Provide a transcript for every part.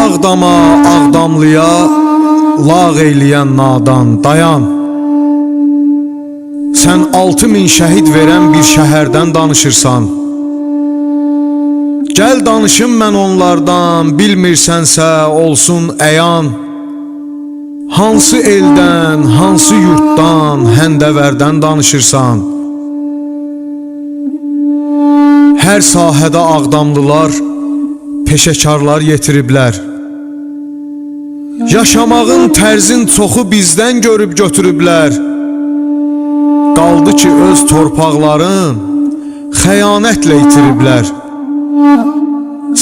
Ağdama, Ağdamlıya lağ eyləyən nadan dayan. Sən 6000 şəhid verən bir şəhərdən danışırsan. Gəl danışım mən onlardan, bilmirsənsə olsun əyan. Hansı eldən, hansı yurtdan, həndəvərdən danışırsan. Hər sahədə Ağdamlılar, peşəkarlar yetiriblər. Yaşamağın tərzin çoxu bizdən görüb götürüblər. Qaldı ki öz torpaqların xəyanətlə itiriblər.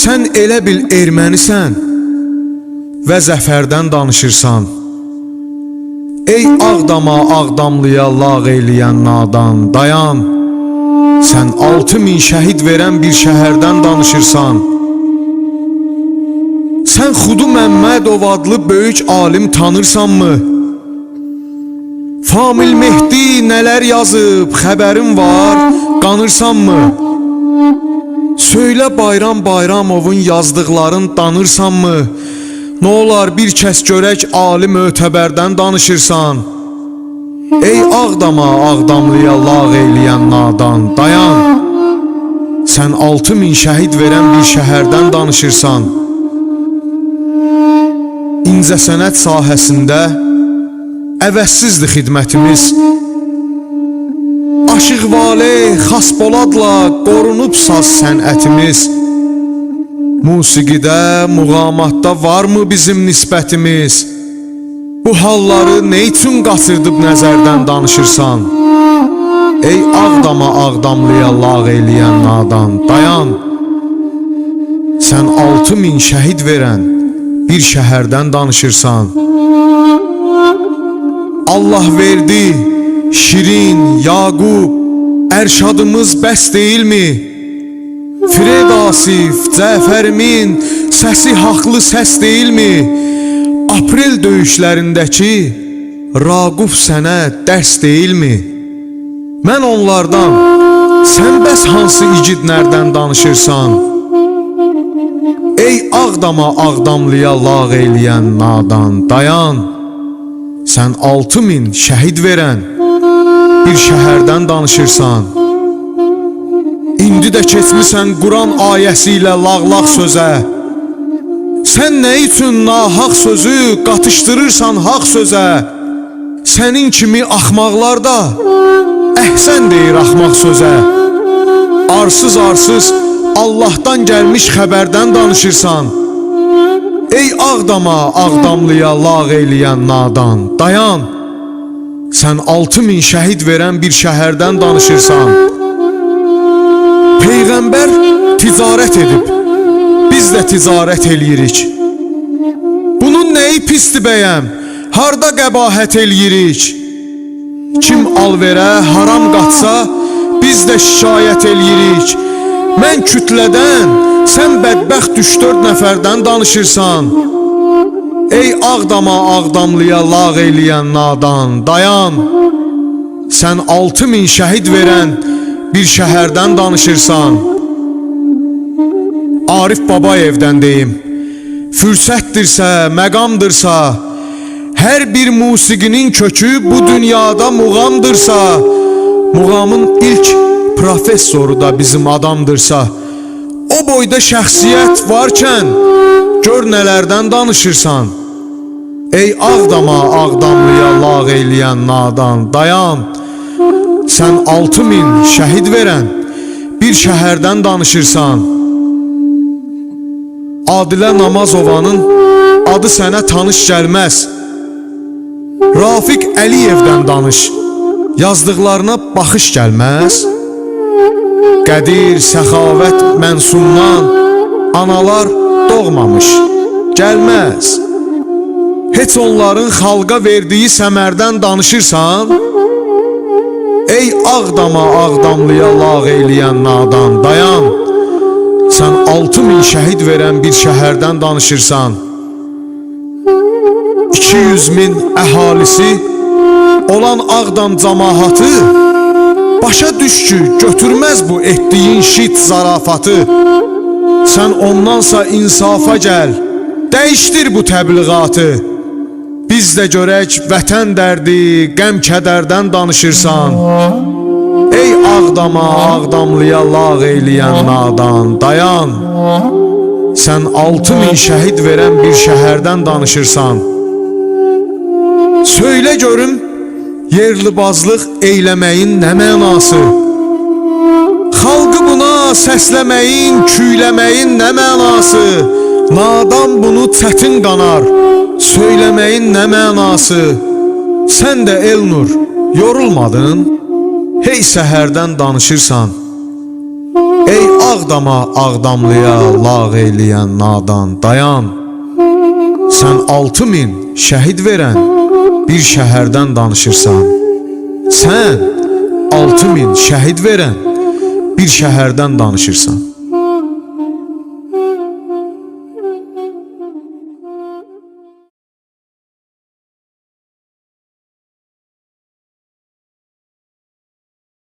Sən elə bil ermənisən və zəfərdən danışırsan. Ey Ağdama, Ağdamlıya lağ eyləyən nadan dayan. Sən 6000 şəhid verən bir şəhərdən danışırsan. Sən Xudu Məmmədov adlı böyük alim tanırsanmı? Famil Mehdi nələr yazıb, xəbərin var, qanırsanmı? Söylə Bayram Bayramovun yazdıqların danırsanmı? Nə olar bir kəs görək ali mötəbərdən danışırsan. Ey Ağdama, Ağdamlıya lağ eyləyən nadan dayan. Sən 6000 şəhid verən bir şəhərdən danışırsan. İncəsənət sahəsində əvəzsizdir xidmətimiz. Aşıq Valeh, Xaspoladla qorunub saz sənətimiz. Musiqidə, muğamatda varmı bizim nisbətimiz? Bu halları nə üçün qaçırdıb nəzərdən danışırsan? Ey Ağdama, Ağdamlıya lağ eyləyən nadan dayan. Sən 6000 şəhid verən bir şəhərdən danışırsan. Allah verdi, Şirin, Yaqub, Ərşadımız bəs deyilmi? Fred Asif, Cəfərimin səsi haqlı səs deyilmi? Aprel döyüşlərindəki Raquf sənə dərs deyilmi? Mən onlardan, sən bəs hansı igidlərdən danışırsan? Ey Ağdama, Ağdamlıya lağ eyləyən nadan dayan. Sən 6000 şəhid verən bir şəhərdən danışırsan. İndi də keçmisən Quran ayəsi ilə lağlaq sözə. Sən nə üçün nahaq sözü qatışdırırsan haq sözə? Sənin kimi axmaqlar da əhsən deyir axmaq sözə. Arsız Allahdan gəlmiş xəbərdən danışırsan. Ey Ağdama, Ağdamlıya lağ eyləyən nadan dayan. Sən 6000 şəhid verən bir şəhərdən danışırsan. Peyğəmbər ticarət edib, biz də ticarət eləyirik. Bunun nəyi pisdir bəyəm, harda qəbahət eləyirik? Kim alverə haram qatsa, biz də şikayət eləyirik. Mən kütlədən, sən bədbəxt 3-4 nəfərdən danışırsan. Ey Ağdama, Ağdamlıya lağ eyləyən nadan dayan. Sən 6000 şəhid verən bir şəhərdən danışırsan. Arif Babayevdən deyim, fürsətdirsə, məqamdırsa, hər bir musiqinin kökü bu dünyada muğamdırsa, muğamın ilk professoru da bizim adamdırsa, o boyda şəxsiyyət varkən gör nələrdən danışırsan. Ey Ağdama, Ağdamlıya lağ eyləyən nadan dayan. Sən 6000 şəhid verən bir şəhərdən danışırsan. Adilə Namazovanın adı sənə tanış gəlməz. Rafiq Əliyevdən danış, yazdıqlarına baxış gəlməz. Qədir, Səxavət mənsundan analar doğmamış, gəlməz. Heç onların xalqa verdiyi səmərdən danışırsan. Ey Ağdama, Ağdamlıya lağ eyləyən nadan dayan. Sən 6000 şəhid verən bir şəhərdən danışırsan. 200.000 əhalisi olan Ağdam cəmaatı başa düş ki, götürməz bu etdiyin şit zarafatı. Sən ondansa insafa gəl, Dəyişdir bu təbliğatı. Biz də görək vətən dərdi, qəm kədərdən danışırsan. Ey Ağdama, Ağdamlıya lağ eyləyən nadan, dayan. Sən 6000 şəhid verən bir şəhərdən danışırsan. Söylə görüm, yerlibazlıq eyləməyin nə mənası? Xalqı buna səsləməyin, küyləməyin nə mənası? Nadan bunu çətin qanar, söyləməyin nə mənası? Sən də Elnur, yorulmadın? Hey səhərdən danışırsan. Ey Ağdama, Ağdamlıya lağ eyləyən nadan, dayan. Sən 6000 şəhid verən bir şəhərdən danışırsan. Sən 6000 şəhid verən bir şəhərdən danışırsan.